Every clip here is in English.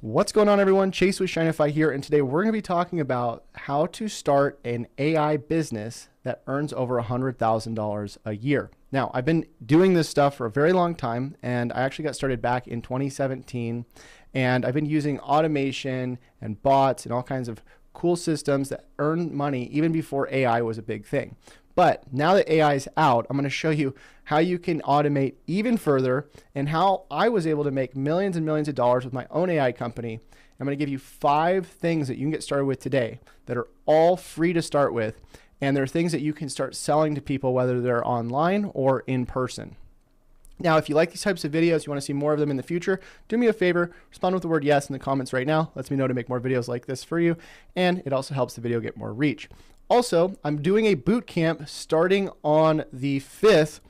What's going on, everyone? Chase with Shinify here, and today we're going to be talking about how to start an AI business that earns over $100,000 a year. Now, I've been doing this stuff for a very long time, and I actually got started back in 2017, and I've been using automation and bots and all kinds of cool systems that earn money even before AI was a big thing. But now that AI is out, I'm going to show you how you can automate even further and how I was able to make millions and millions of dollars with my own AI company. I'm going to give you 5 things that you can get started with today that are all free to start with. And they're things that you can start selling to people, whether they're online or in person. Now, if you like these types of videos, you want to see more of them in the future, do me a favor, respond with the word yes in the comments right now. Lets me know to make more videos like this for you. And it also helps the video get more reach. Also, I'm doing a boot camp starting on the 5th,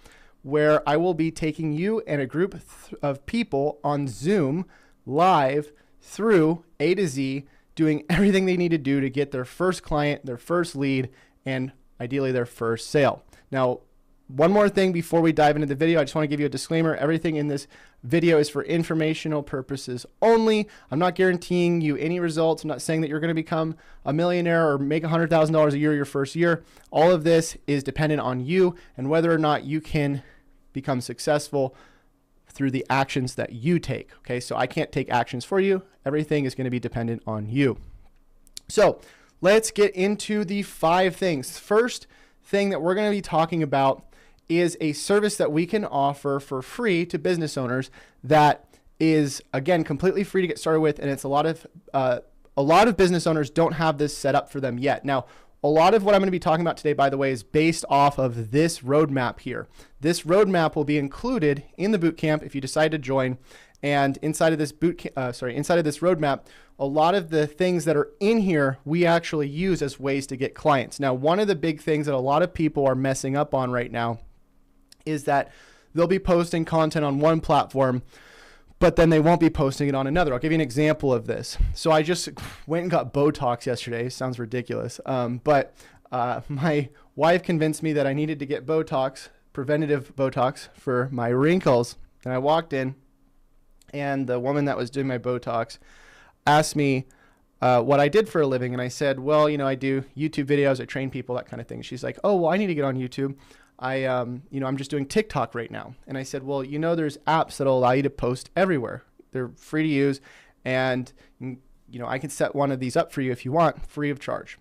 where I will be taking you and a group of people on Zoom live through A to Z, doing everything they need to do to get their first client, their first lead, and ideally their first sale. Now, one more thing before we dive into the video, I just want to give you a disclaimer. Everything in this video is for informational purposes only. I'm not guaranteeing you any results. I'm not saying that you're going to become a millionaire or make $100,000 a year your first year. All of this is dependent on you and whether or not you can become successful through the actions that you take. Okay, so I can't take actions for you. Everything is going to be dependent on you. So let's get into the 5 things. First thing that we're going to be talking about is a service that we can offer for free to business owners that is, again, completely free to get started with, and it's a lot of business owners don't have this set up for them yet. Now, a lot of what I'm going to be talking about today, by the way, is based off of this roadmap here. This roadmap will be included in the bootcamp if you decide to join. And inside of this inside of this roadmap, a lot of the things that are in here we actually use as ways to get clients. Now, one of the big things that a lot of people are messing up on right now is that they'll be posting content on one platform, but then they won't be posting it on another. I'll give you an example of this. So I just went and got Botox yesterday. Sounds ridiculous. But my wife convinced me that I needed to get Botox, preventative Botox for my wrinkles. And I walked in, and the woman that was doing my Botox asked me what I did for a living. And I said, well, you know, I do YouTube videos, I train people, that kind of thing. She's like, oh, well, I need to get on YouTube. I'm just doing TikTok right now. And I said, well, you know, there's apps that'll allow you to post everywhere. They're free to use. And, you know, I can set one of these up for you if you want, free of charge.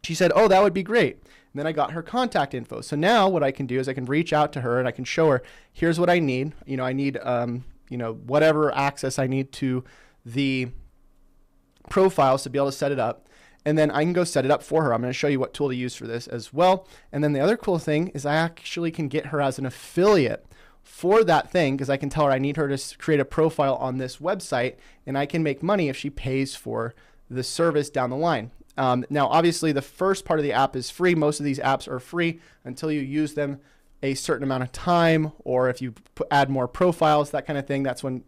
She said, oh, that would be great. And then I got her contact info. So now what I can do is I can reach out to her and I can show her, here's what I need. You know, I need, whatever access I need to the profiles to be able to set it up. And then I can go set it up for her. I'm going to show you what tool to use for this as well. And then the other cool thing is I actually can get her as an affiliate for that thing, because I can tell her I need her to create a profile on this website, and I can make money if she pays for the service down the line. Now, obviously, the first part of the app is free. Most of these apps are free until you use them a certain amount of time, or if you add more profiles, that kind of thing, that's when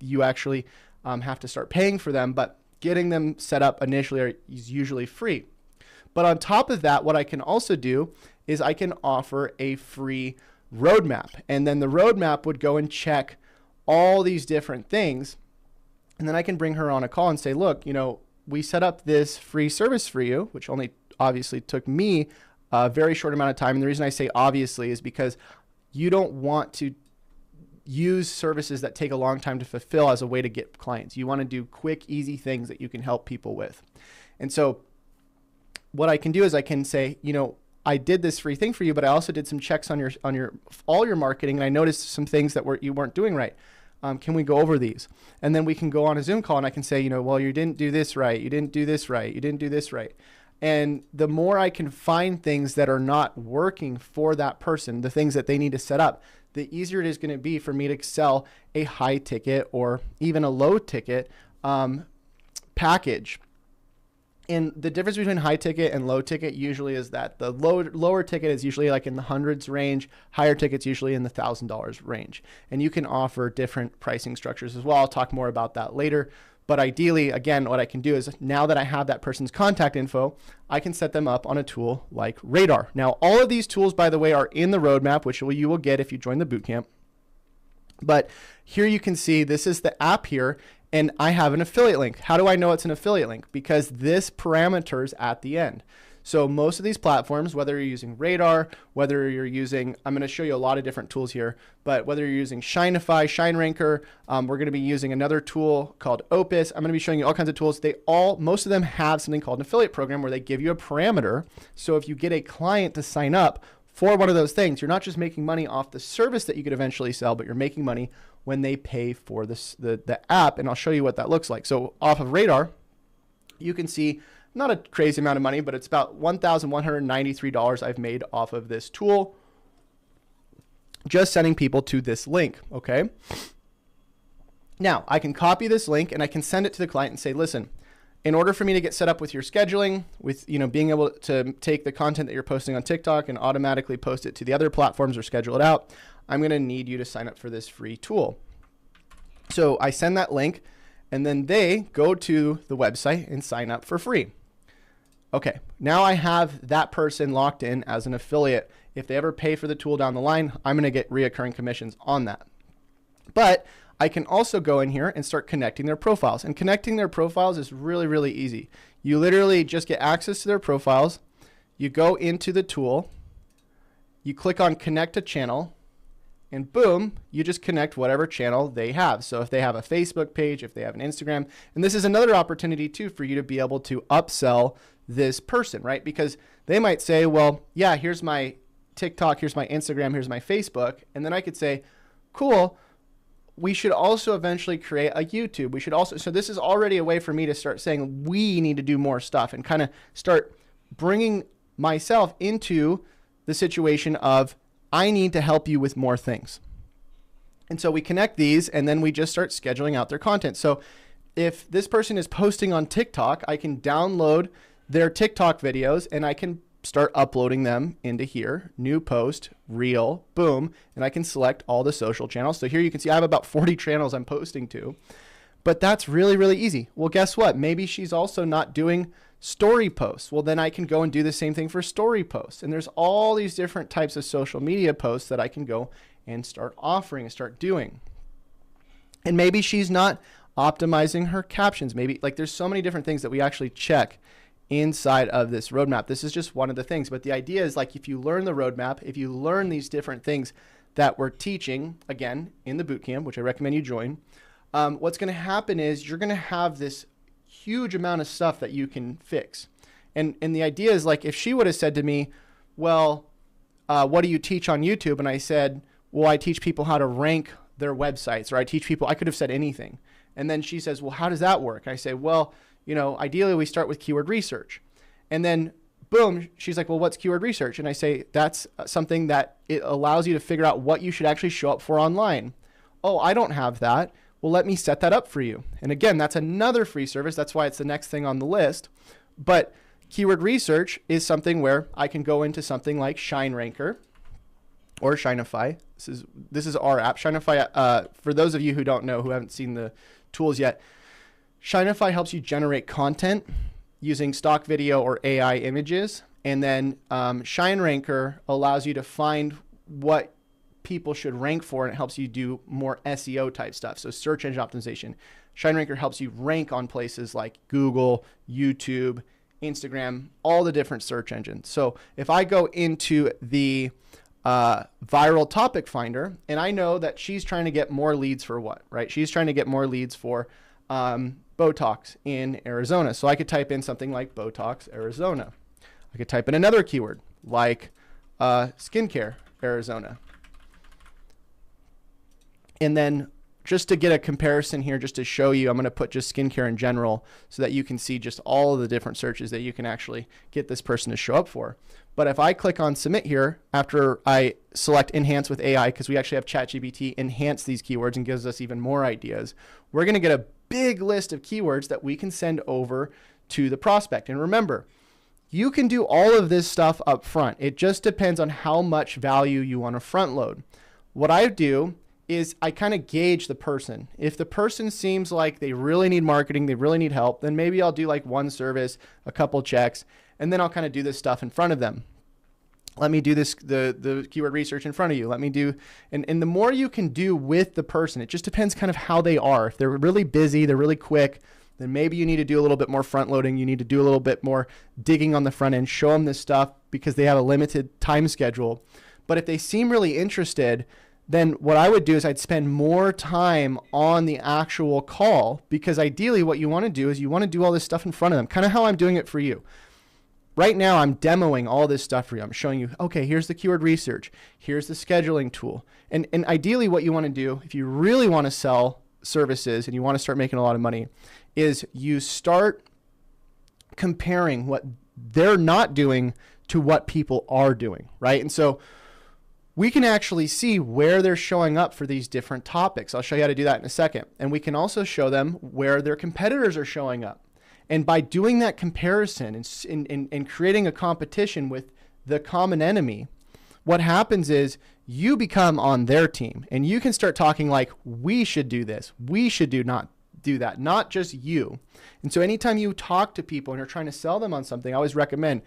you actually have to start paying for them. But getting them set up initially is usually free. But on top of that, what I can also do is I can offer a free roadmap. And then the roadmap would go and check all these different things. And then I can bring her on a call and say, look, you know, we set up this free service for you, which only obviously took me a very short amount of time. And the reason I say obviously is because you don't want to use services that take a long time to fulfill as a way to get clients. You want to do quick, easy things that you can help people with. And so what I can do is I can say, you know, I did this free thing for you, but I also did some checks on all your marketing, and I noticed some things that you weren't doing right. Can we go over these? And then we can go on a Zoom call and I can say, you know, well, you didn't do this right. You didn't do this right. You didn't do this right. And the more I can find things that are not working for that person, the things that they need to set up, the easier it is going to be for me to sell a high ticket or even a low ticket package. And the difference between high ticket and low ticket usually is that the lower ticket is usually like in the hundreds range, higher tickets usually in the $1,000 range. And you can offer different pricing structures as well. I'll talk more about that later. But ideally, again, what I can do is now that I have that person's contact info, I can set them up on a tool like Radar. Now, all of these tools, by the way, are in the roadmap, which you will get if you join the bootcamp. But here you can see this is the app here. and I have an affiliate link. How do I know it's an affiliate link? Because this parameter is at the end. So most of these platforms, whether you're using Radar, whether you're using, I'm going to show you a lot of different tools here, but whether you're using Shinify, ShineRanker, we're going to be using another tool called Opus. I'm going to be showing you all kinds of tools. Most of them have something called an affiliate program where they give you a parameter. So if you get a client to sign up for one of those things, you're not just making money off the service that you could eventually sell, but you're making money when they pay for the app. And I'll show you what that looks like. So off of Radar, you can see not a crazy amount of money, but it's about $1,193 I've made off of this tool, just sending people to this link, okay? Now, I can copy this link and I can send it to the client and say, listen, in order for me to get set up with your scheduling, with being able to take the content that you're posting on TikTok and automatically post it to the other platforms or schedule it out, I'm gonna need you to sign up for this free tool. So I send that link and then they go to the website and sign up for free. Okay, now I have that person locked in as an affiliate. If they ever pay for the tool down the line, I'm gonna get reoccurring commissions on that. But I can also go in here and start connecting their profiles. And connecting their profiles is really, really easy. You literally just get access to their profiles. You go into the tool, you click on connect a channel, and boom, you just connect whatever channel they have. So if they have a Facebook page, if they have an Instagram, and this is another opportunity too for you to be able to upsell this person, right? Because they might say, well, yeah, here's my TikTok, here's my Instagram, here's my Facebook. And then I could say, cool, we should also eventually create a YouTube. We should also, so this is already a way for me to start saying we need to do more stuff and kind of start bringing myself into the situation of I need to help you with more things. And so we connect these and then we just start scheduling out their content. So if this person is posting on TikTok, I can download their TikTok videos and I can start uploading them into here, new post, reel, boom, and I can select all the social channels. So here you can see I have about 40 channels I'm posting to, but that's really, really easy. Well, guess what? Maybe she's also not doing story posts. Well, then I can go and do the same thing for story posts. And there's all these different types of social media posts that I can go and start offering and start doing. And maybe she's not optimizing her captions. Maybe like there's so many different things that we actually check inside of this roadmap. This is just one of the things, but the idea is like if you learn the roadmap, if you learn these different things that we're teaching, again, in the bootcamp, which I recommend you join, what's going to happen is you're going to have this huge amount of stuff that you can fix. And the idea is like if she would have said to me, well, what do you teach on YouTube? And I said, well, I teach people how to rank their websites, or I teach people, I could have said anything. And then she says, well, how does that work? I say, well, ideally we start with keyword research. And then boom, she's like, well, what's keyword research? And I say, that's something that it allows you to figure out what you should actually show up for online. Oh, I don't have that. Well, let me set that up for you. And again, that's another free service. That's why it's the next thing on the list. But keyword research is something where I can go into something like ShineRanker or Shinify. This is our app. Shinify, for those of you who don't know, who haven't seen the tools yet, Shinify helps you generate content using stock video or AI images. And then ShineRanker allows you to find what people should rank for, and it helps you do more SEO type stuff. So search engine optimization. ShineRanker helps you rank on places like Google, YouTube, Instagram, all the different search engines. So if I go into the viral topic finder, and I know that she's trying to get more leads for what, right? She's trying to get more leads for Botox in Arizona. So I could type in something like Botox, Arizona. I could type in another keyword like skincare, Arizona. And then just to get a comparison here, just to show you, I'm going to put just skincare in general so that you can see just all of the different searches that you can actually get this person to show up for. But if I click on submit here, after I select enhance with AI, because we actually have ChatGPT enhance these keywords and gives us even more ideas, we're going to get a big list of keywords that we can send over to the prospect. And remember, you can do all of this stuff up front. It just depends on how much value you want to front load. What I do is I kind of gauge the person. If the person seems like they really need marketing, they really need help, then maybe I'll do like one service, a couple checks, and then I'll kind of do this stuff in front of them. Let me do this, the keyword research in front of you. Let me do, and the more you can do with the person, it just depends kind of how they are. If they're really busy, they're really quick, then maybe you need to do a little bit more front loading. You need to do a little bit more digging on the front end, show them this stuff because they have a limited time schedule. But if they seem really interested, then what I would do is I'd spend more time on the actual call, because ideally what you want to do is you want to do all this stuff in front of them, kind of how I'm doing it for you. Right now, I'm demoing all this stuff for you. I'm showing you, okay, here's the keyword research. Here's the scheduling tool. And ideally what you want to do, if you really want to sell services and you want to start making a lot of money, is you start comparing what they're not doing to what people are doing, right? And so we can actually see where they're showing up for these different topics. I'll show you how to do that in a second. And we can also show them where their competitors are showing up. And by doing that comparison and creating a competition with the common enemy, what happens is you become on their team and you can start talking like, we should do this. We should not do that, not just you. And so anytime you talk to people and you're trying to sell them on something, I always recommend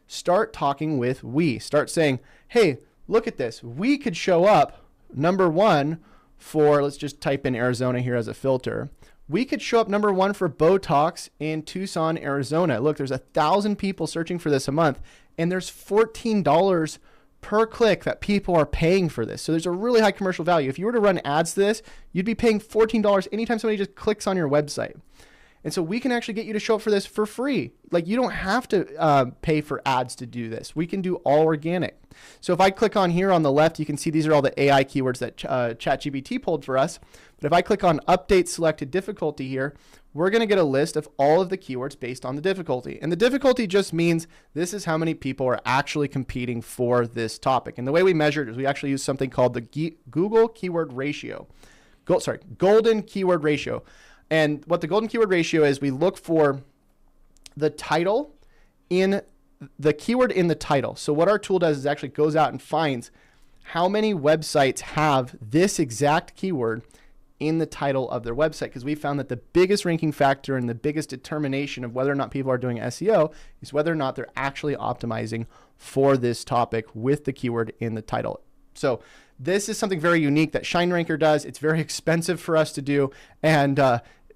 start talking with we. Start saying, hey, look at this. We could show up number one for, let's just type in Arizona here as a filter. We could show up number one for Botox in Tucson, Arizona. Look, there's 1,000 people searching for this a month, and there's $14 per click that people are paying for this. So there's a really high commercial value. If you were to run ads to this, you'd be paying $14 anytime somebody just clicks on your website. And so we can actually get you to show up for this for free. Like, you don't have to pay for ads to do this. We can do all organic. So if I click on here on the left, you can see these are all the AI keywords that ChatGPT pulled for us. But if I click on update selected difficulty here, we're going to get a list of all of the keywords based on the difficulty. And the difficulty just means this is how many people are actually competing for this topic. And the way we measure it is we actually use something called the Google Keyword Ratio. Golden Keyword Ratio. And what the golden keyword ratio is, we look for the title in the keyword in the title. So what our tool does is actually goes out and finds how many websites have this exact keyword in the title of their website, because we found that the biggest ranking factor and the biggest determination of whether or not people are doing SEO is whether or not they're actually optimizing for this topic with the keyword in the title. So this is something very unique that ShineRanker does. It's very expensive for us to do, and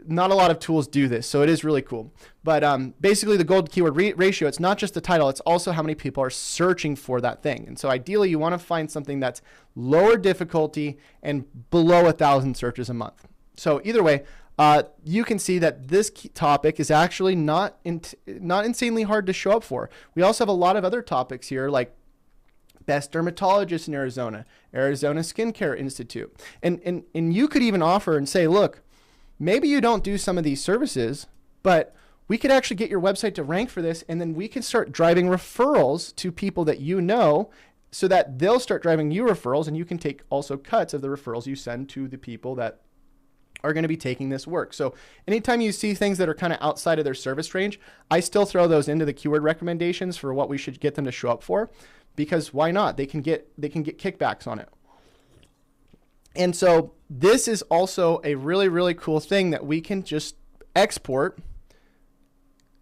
not a lot of tools do this, so it is really cool. But basically the gold keyword ratio, it's not just the title, it's also how many people are searching for that thing. And so ideally you want to find something that's lower difficulty and below 1,000 searches a month. So either way, you can see that this topic is actually not insanely hard to show up for. We also have a lot of other topics here, like best dermatologist in Arizona, Arizona Skincare Institute. And you could even offer and say, look, maybe you don't do some of these services, but we could actually get your website to rank for this, and then we can start driving referrals to people that you know, so that they'll start driving you referrals, and you can take also cuts of the referrals you send to the people that are going to be taking this work. So anytime you see things that are kind of outside of their service range, I still throw those into the keyword recommendations for what we should get them to show up for, because why not? They can get kickbacks on it. And so this is also a really, really cool thing that we can just export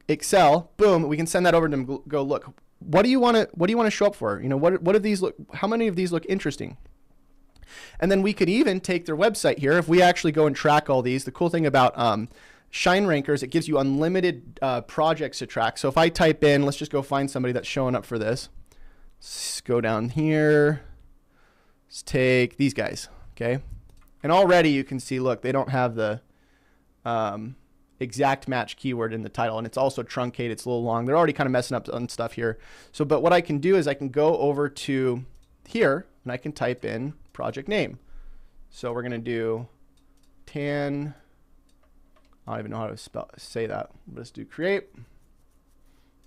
Excel, boom, we can send that over to them, go, look, what do you want to show up for? You know, what do these look, how many of these look interesting? And then we could even take their website here. If we actually go and track all these, the cool thing about ShineRanker is it gives you unlimited projects to track. So if I type in, let's just go find somebody that's showing up for this. Let's go down here. Let's take these guys. Okay. And already you can see, look, they don't have the exact match keyword in the title, and it's also truncated. It's a little long. They're already kind of messing up on stuff here. So, but what I can do is I can go over to here and I can type in project name. So we're going to do I don't even know how to say that. Let's do create.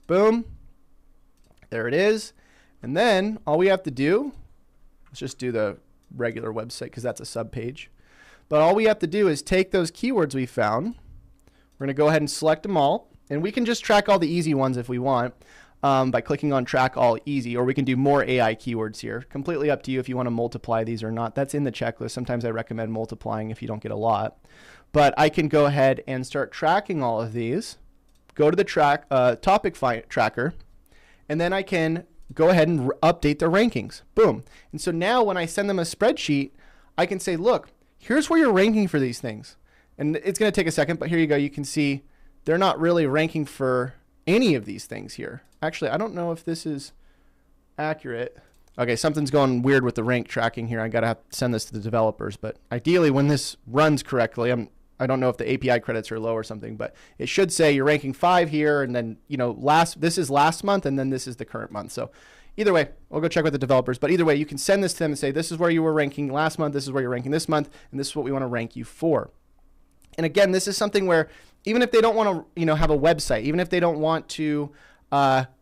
Boom. There it is. And then all we have to do, let's just do the regular website because that's a sub page. But all we have to do is take those keywords we found. We're going to go ahead and select them all. And we can just track all the easy ones if we want by clicking on track all easy, or we can do more AI keywords here. Completely up to you if you want to multiply these or not. That's in the checklist. Sometimes I recommend multiplying if you don't get a lot. But I can go ahead and start tracking all of these. Go to the topic tracker, and then I can go ahead and update their rankings. Boom. And so now when I send them a spreadsheet, I can say, look, here's where you're ranking for these things. And it's going to take a second, but here you go. You can see they're not really ranking for any of these things here. Actually, I don't know if this is accurate. Okay, something's going weird with the rank tracking here. I got to have to send this to the developers. But ideally, when this runs correctly, I don't know if the API credits are low or something, but it should say you're ranking 5 here, and then this is last month, and then this is the current month. So either way, we'll go check with the developers. But either way, you can send this to them and say, this is where you were ranking last month, this is where you're ranking this month, and this is what we want to rank you for. And again, this is something where even if they don't want to have a website, even if they don't want to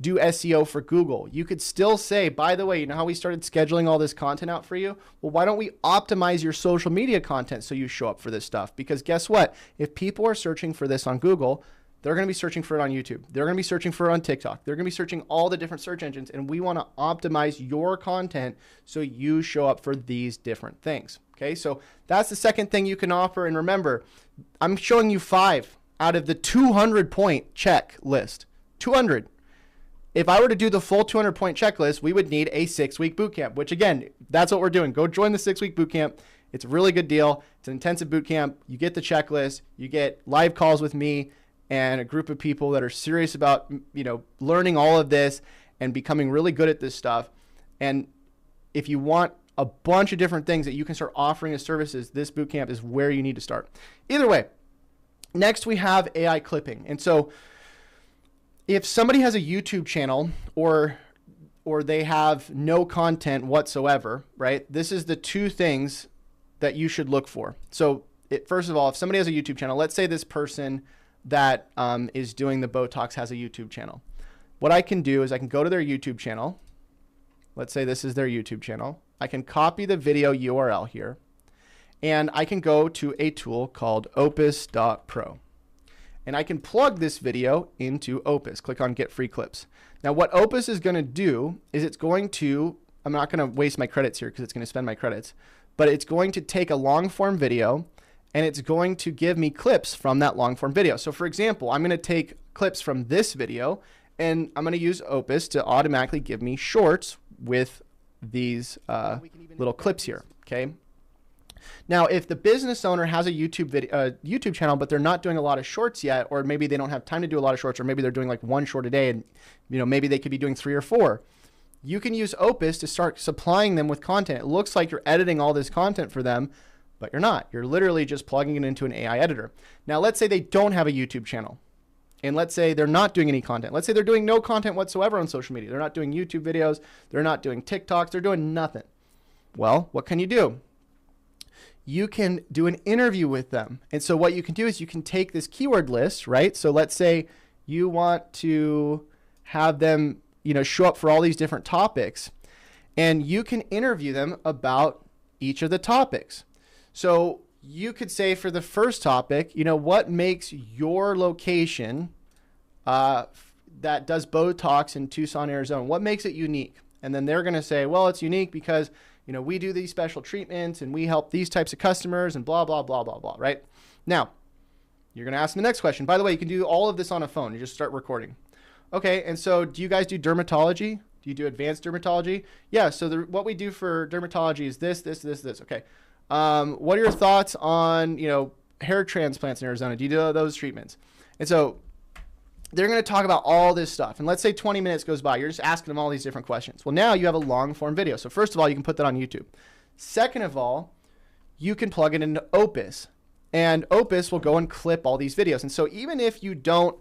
do SEO for Google, you could still say, by the way, you know how we started scheduling all this content out for you? Well, why don't we optimize your social media content so you show up for this stuff? Because guess what? If people are searching for this on Google, they're going to be searching for it on YouTube. They're going to be searching for it on TikTok. They're going to be searching all the different search engines, and we want to optimize your content so you show up for these different things. Okay, so that's the second thing you can offer. And remember, I'm showing you 5 out of the 200-point checklist. 200. If I were to do the full 200-point checklist, we would need a 6-week bootcamp, which again, that's what we're doing. Go join the 6-week bootcamp. It's a really good deal. It's an intensive bootcamp. You get the checklist, you get live calls with me and a group of people that are serious about, learning all of this and becoming really good at this stuff. And if you want a bunch of different things that you can start offering as services, this bootcamp is where you need to start. Either way, next we have AI clipping. And so if somebody has a YouTube channel or they have no content whatsoever, right? This is the 2 things that you should look for. So first of all, if somebody has a YouTube channel, let's say this person that is doing the Botox has a YouTube channel. What I can do is I can go to their YouTube channel. Let's say this is their YouTube channel. I can copy the video URL here, and I can go to a tool called Opus.pro. And I can plug this video into Opus. Click on Get Free Clips. Now what Opus is going to do is it's going to, I'm not going to waste my credits here because it's going to spend my credits, but it's going to take a long form video and it's going to give me clips from that long form video. So for example, I'm going to take clips from this video and I'm going to use Opus to automatically give me shorts with these little clips here. Okay. Now, if the business owner has a YouTube channel, but they're not doing a lot of shorts yet, or maybe they don't have time to do a lot of shorts, or maybe they're doing like 1 short a day, and maybe they could be doing 3 or 4. You can use Opus to start supplying them with content. It looks like you're editing all this content for them, but you're not. You're literally just plugging it into an AI editor. Now, let's say they don't have a YouTube channel, and let's say they're not doing any content. Let's say they're doing no content whatsoever on social media. They're not doing YouTube videos. They're not doing TikToks. They're doing nothing. Well, what can you do? You can do an interview with them. And so what you can do is you can take this keyword list, right? So let's say you want to have them, show up for all these different topics, and you can interview them about each of the topics. So you could say for the first topic, what makes your location that does Botox in Tucson, Arizona, what makes it unique? And then they're going to say, well, it's unique because we do these special treatments and we help these types of customers and blah, blah, blah, blah, blah, right? Now, you're going to ask them the next question. By the way, you can do all of this on a phone. You just start recording. Okay, and so do you guys do dermatology? Do you do advanced dermatology? Yeah, so what we do for dermatology is this. Okay. What are your thoughts on, hair transplants in Arizona? Do you do those treatments? And so they're going to talk about all this stuff. And let's say 20 minutes goes by. You're just asking them all these different questions. Well, now you have a long form video. So first of all, you can put that on YouTube. Second of all, you can plug it into Opus. And Opus will go and clip all these videos. And so even if you don't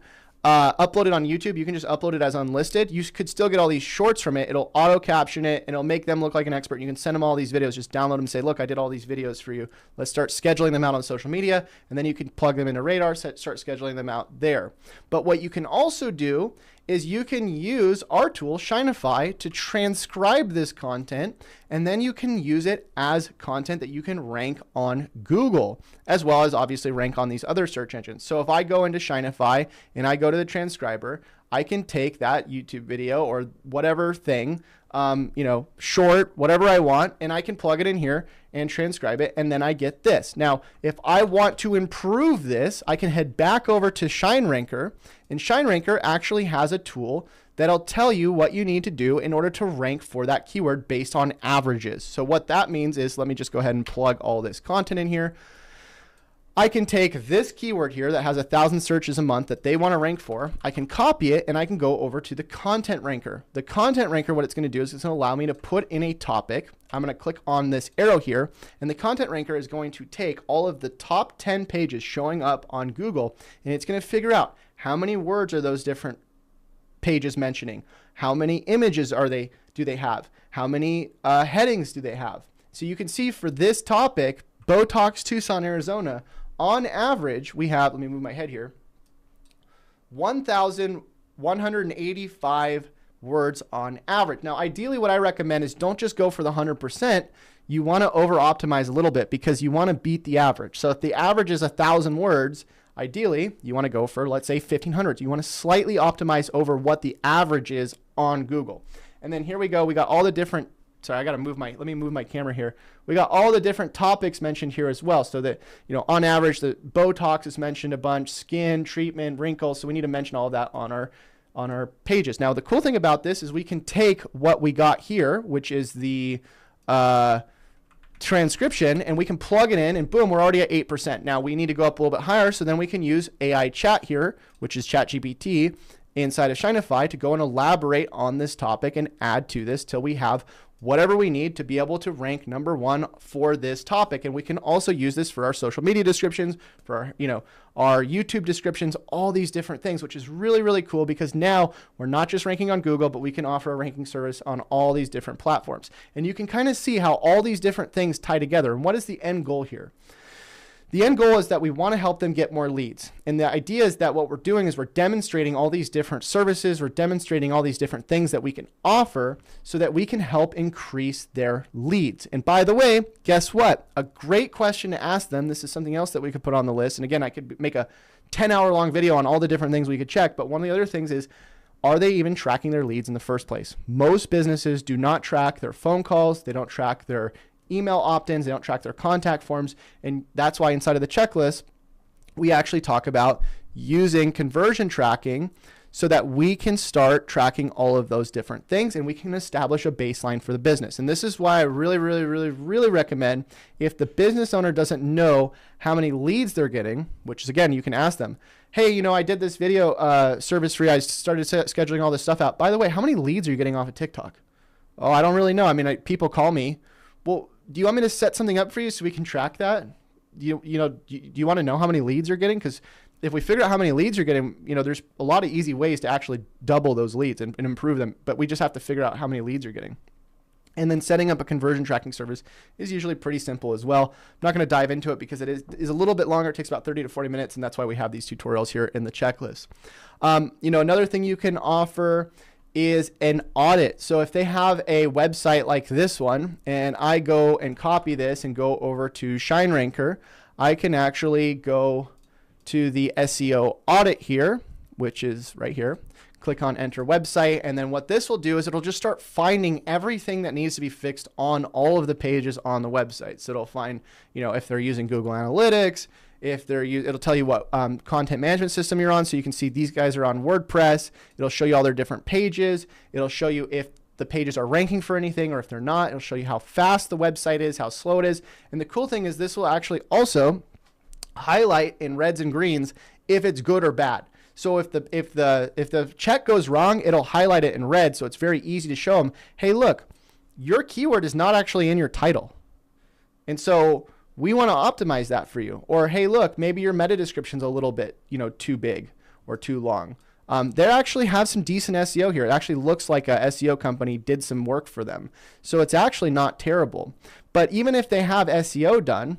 upload it on YouTube, you can just upload it as unlisted. You could still get all these shorts from it. It'll auto caption it and it'll make them look like an expert. You can send them all these videos, just download them and say, look, I did all these videos for you. Let's start scheduling them out on social media. And then you can plug them into Radar, start scheduling them out there. But what you can also do is you can use our tool, Shinify, to transcribe this content, and then you can use it as content that you can rank on Google, as well as obviously rank on these other search engines. So if I go into Shinify and I go to the transcriber, I can take that YouTube video or whatever thing, short, whatever I want, and I can plug it in here and transcribe it, and then I get this. Now, if I want to improve this, I can head back over to ShineRanker, and ShineRanker actually has a tool that'll tell you what you need to do in order to rank for that keyword based on averages. So what that means is, let me just go ahead and plug all this content in here. I can take this keyword here that has 1,000 searches a month that they want to rank for. I can copy it and I can go over to the content ranker. The content ranker, what it's going to do is it's going to allow me to put in a topic. I'm going to click on this arrow here, and the content ranker is going to take all of the top 10 pages showing up on Google, and it's going to figure out how many words are those different pages mentioning, how many images do they have, how many headings do they have. So you can see for this topic, Botox Tucson, Arizona, on average, we have, let me move my head here, 1,185 words on average. Now, ideally, what I recommend is don't just go for the 100%. You want to over optimize a little bit because you want to beat the average. So if the average is 1,000 words, ideally, you want to go for, let's say, 1,500. You want to slightly optimize over what the average is on Google. And then here we go. We got all the different, sorry, let me move my camera here. We got all the different topics mentioned here as well. So that, on average, the Botox is mentioned a bunch, skin, treatment, wrinkles. So we need to mention all of that on our pages. Now, the cool thing about this is we can take what we got here, which is the transcription, and we can plug it in, and boom, we're already at 8%. Now we need to go up a little bit higher, so then we can use AI chat here, which is ChatGPT inside of Shinify, to go and elaborate on this topic and add to this till we have whatever we need to be able to rank #1 for this topic. And we can also use this for our social media descriptions, for our YouTube descriptions, all these different things, which is really, really cool because now we're not just ranking on Google, but we can offer a ranking service on all these different platforms. And you can kind of see how all these different things tie together. And what is the end goal here? The end goal is that we want to help them get more leads. And the idea is that what we're doing is we're demonstrating all these different services, we're demonstrating all these different things that we can offer so that we can help increase their leads. And by the way, guess what? A great question to ask them, this is something else that we could put on the list. And again, I could make a 10-hour long video on all the different things we could check, but one of the other things is, are they even tracking their leads in the first place? Most businesses do not track their phone calls, they don't track their email opt-ins, they don't track their contact forms, and that's why inside of the checklist, we actually talk about using conversion tracking so that we can start tracking all of those different things and we can establish a baseline for the business. And this is why I really, really, really, really recommend, if the business owner doesn't know how many leads they're getting, which is, again, you can ask them, hey, I did this video service free, I started scheduling all this stuff out. By the way, how many leads are you getting off of TikTok? Oh, I don't really know. I mean, people call me. Well, do you want me to set something up for you so we can track that? Do you want to know how many leads you're getting? Because if we figure out how many leads you're getting, there's a lot of easy ways to actually double those leads and improve them. But we just have to figure out how many leads you're getting. And then setting up a conversion tracking service is usually pretty simple as well. I'm not going to dive into it because it is a little bit longer. It takes about 30 to 40 minutes, and that's why we have these tutorials here in the checklist. Another thing you can offer is an audit. So if they have a website like this one, and I go and copy this and go over to ShineRanker, I can actually go to the SEO audit here, which is right here. Click on enter website, and then what this will do is it'll just start finding everything that needs to be fixed on all of the pages on the website. So it'll find, if they're using Google Analytics, it'll tell you what content management system you're on. So you can see these guys are on WordPress. It'll show you all their different pages. It'll show you if the pages are ranking for anything or if they're not. It'll show you how fast the website is, how slow it is. And the cool thing is this will actually also highlight in reds and greens if it's good or bad. So if the check goes wrong, it'll highlight it in red. So it's very easy to show them, hey, look, your keyword is not actually in your title. And so we want to optimize that for you. Or, hey, look, maybe your meta description's a little bit, too big or too long. They actually have some decent SEO here. It actually looks like a SEO company did some work for them. So it's actually not terrible. But even if they have SEO done,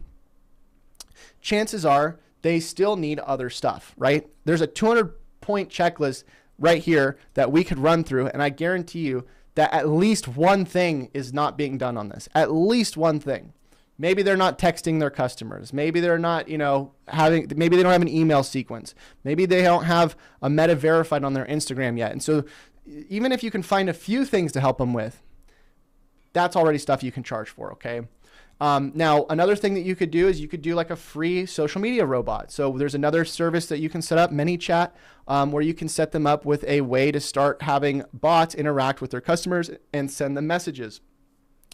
chances are they still need other stuff, right? There's a 200-point checklist right here that we could run through, and I guarantee you that at least one thing is not being done on this. At least one thing. Maybe they're not texting their customers. Maybe they're not, maybe they don't have an email sequence. Maybe they don't have a meta verified on their Instagram yet. And so even if you can find a few things to help them with, that's already stuff you can charge for, okay? Now, another thing that you could do is you could do like a free social media robot. So there's another service that you can set up, ManyChat, where you can set them up with a way to start having bots interact with their customers and send them messages.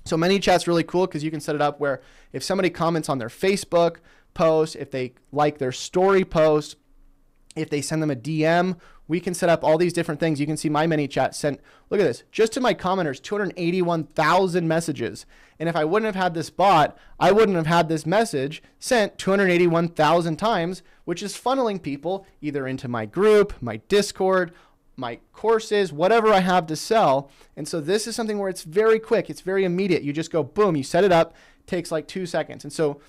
So ManyChat's really cool because you can set it up where if somebody comments on their Facebook post, if they like their story post, if they send them a DM, we can set up all these different things. You can see my ManyChat sent, look at this, just to my commenters, 281,000 messages. And if I wouldn't have had this bot, I wouldn't have had this message sent 281,000 times, which is funneling people either into my group, my Discord, my courses, whatever I have to sell. And so this is something where it's very quick. It's very immediate. You just go, boom, you set it up, takes like 2 seconds. And so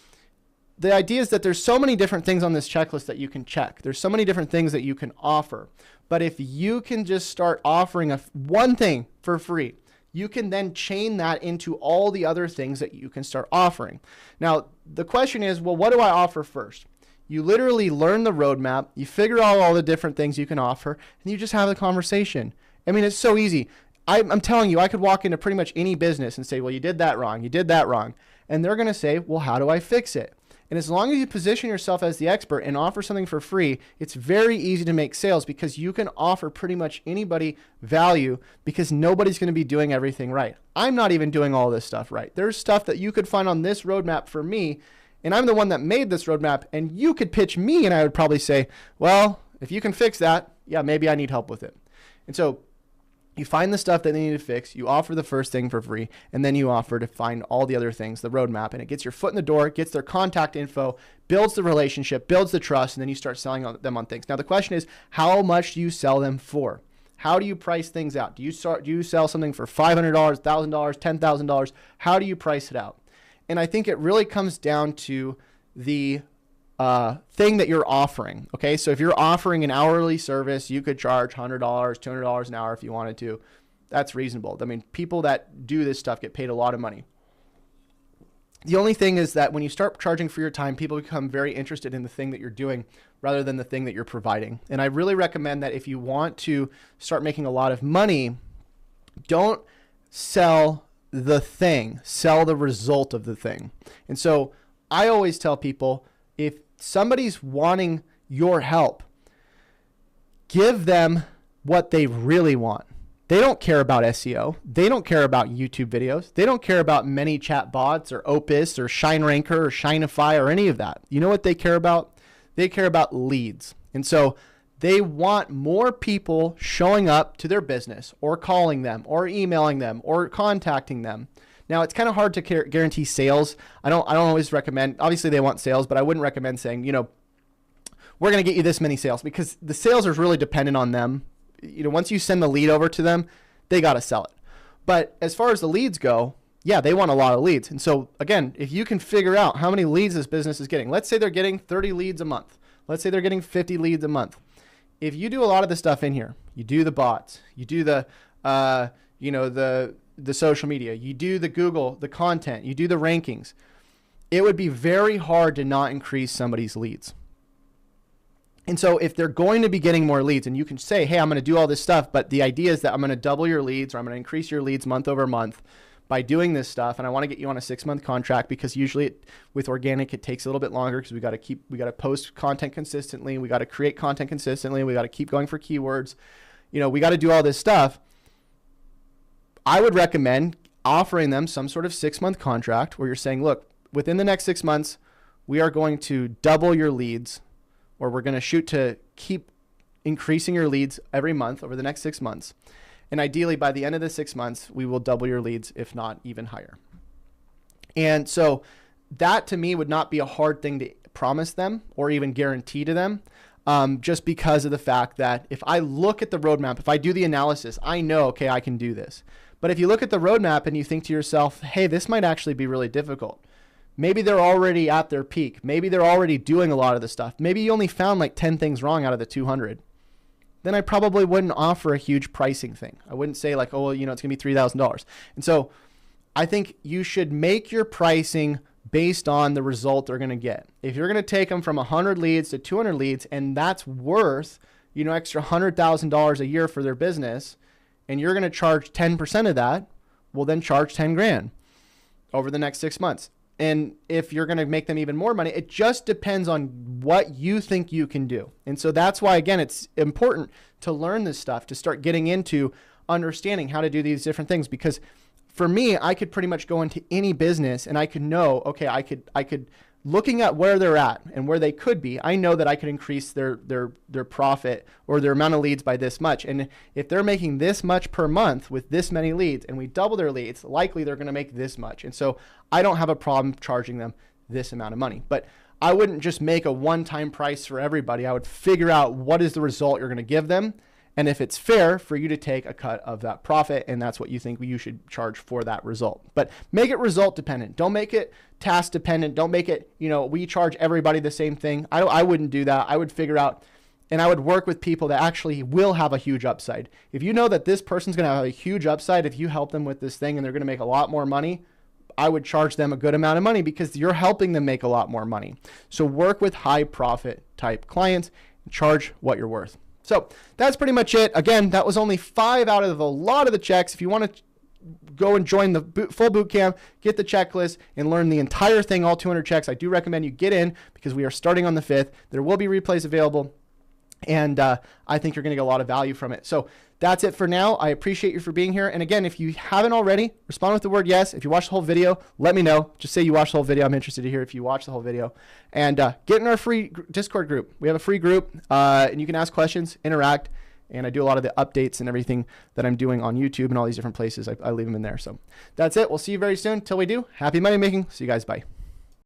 the idea is that there's so many different things on this checklist that you can check. There's so many different things that you can offer. But if you can just start offering one thing for free, you can then chain that into all the other things that you can start offering. Now, the question is, well, what do I offer first? You literally learn the roadmap, you figure out all the different things you can offer, and you just have the conversation. I mean, it's so easy. I'm telling you, I could walk into pretty much any business and say, well, you did that wrong, you did that wrong. And they're going to say, well, how do I fix it? And as long as you position yourself as the expert and offer something for free, it's very easy to make sales because you can offer pretty much anybody value because nobody's going to be doing everything right. I'm not even doing all this stuff right. There's stuff that you could find on this roadmap for me, and I'm the one that made this roadmap, and you could pitch me, and I would probably say, well, if you can fix that, yeah, maybe I need help with it. And so you find the stuff that they need to fix, you offer the first thing for free, and then you offer to find all the other things, the roadmap, and it gets your foot in the door, gets their contact info, builds the relationship, builds the trust, and then you start selling them on things. Now, the question is, how much do you sell them for? How do you price things out? Do you sell something for $500, $1,000, $10,000? How do you price it out? And I think it really comes down to the thing that you're offering. Okay, so if you're offering an hourly service, you could charge $100, $200 an hour if you wanted to. That's reasonable. I mean, people that do this stuff get paid a lot of money. The only thing is that when you start charging for your time, people become very interested in the thing that you're doing rather than the thing that you're providing. And I really recommend that if you want to start making a lot of money, don't sell the thing, sell the result of the thing. And so I always tell people, if somebody's wanting your help, give them what they really want. They don't care about SEO. They don't care about YouTube videos. They don't care about ManyChat bots or Opus or ShineRanker or Shineify or any of that. You know what they care about? They care about leads. And so they want more people showing up to their business or calling them or emailing them or contacting them. Now, it's kind of hard to guarantee sales. I don't always recommend, obviously they want sales, but I wouldn't recommend saying, we're going to get you this many sales, because the sales are really dependent on them. Once you send the lead over to them, they got to sell it. But as far as the leads go, yeah, they want a lot of leads. And so again, if you can figure out how many leads this business is getting, let's say they're getting 30 leads a month. Let's say they're getting 50 leads a month. If you do a lot of the stuff in here, you do the bots, you do the social media, you do the Google, the content, you do the rankings, it would be very hard to not increase somebody's leads. And so if they're going to be getting more leads, and you can say, hey, I'm going to do all this stuff, but the idea is that I'm going to double your leads, or I'm going to increase your leads month over month by doing this stuff, and I want to get you on a 6-month contract, because usually with organic it takes a little bit longer, because we got to post content consistently, we got to create content consistently, we got to keep going for keywords, we got to do all this stuff. I would recommend offering them some sort of 6-month contract where you're saying, look, within the next 6 months, we are going to double your leads, or we're going to shoot to keep increasing your leads every month over the next 6 months. And ideally, by the end of the 6 months, we will double your leads, if not even higher. And so that to me would not be a hard thing to promise them or even guarantee to them, just because of the fact that if I look at the roadmap, if I do the analysis, I know, okay, I can do this. But if you look at the roadmap and you think to yourself, hey, this might actually be really difficult. Maybe they're already at their peak. Maybe they're already doing a lot of the stuff. Maybe you only found like 10 things wrong out of the 200. Then I probably wouldn't offer a huge pricing thing. I wouldn't say like, oh, well, it's going to be $3,000. And so I think you should make your pricing based on the result they're going to get. If you're going to take them from 100 leads to 200 leads, and that's worth, extra $100,000 a year for their business, and you're going to charge 10% of that, well, then charge 10 grand over the next 6 months. And if you're going to make them even more money, it just depends on what you think you can do. And so that's why, again, it's important to learn this stuff, to start getting into understanding how to do these different things. Because for me, I could pretty much go into any business and I could know, okay, I could looking at where they're at and where they could be, I know that I could increase their profit or their amount of leads by this much. And if they're making this much per month with this many leads and we double their leads, likely they're going to make this much. And so I don't have a problem charging them this amount of money. But I wouldn't just make a one-time price for everybody. I would figure out what is the result you're going to give them, and if it's fair for you to take a cut of that profit, and that's what you think you should charge for that result. But make it result dependent. Don't make it task dependent. Don't make it, we charge everybody the same thing. I wouldn't do that. I would figure out, and I would work with people that actually will have a huge upside. If you know that this person's going to have a huge upside, if you help them with this thing and they're going to make a lot more money, I would charge them a good amount of money because you're helping them make a lot more money. So work with high profit type clients and charge what you're worth. So that's pretty much it. Again, that was only 5 out of a lot of the checks. If you want to go and join the full boot camp, get the checklist and learn the entire thing, all 200 checks, I do recommend you get in because we are starting on the 5th. There will be replays available. And I think you're going to get a lot of value from it. So that's it for now. I appreciate you for being here. And again, if you haven't already, respond with the word yes. If you watched the whole video, let me know. Just say you watched the whole video. I'm interested to hear if you watched the whole video. And get in our free Discord group. We have a free group, and you can ask questions, interact. And I do a lot of the updates and everything that I'm doing on YouTube and all these different places. I leave them in there. So that's it. We'll see you very soon. Till we do, happy money making. See you guys. Bye.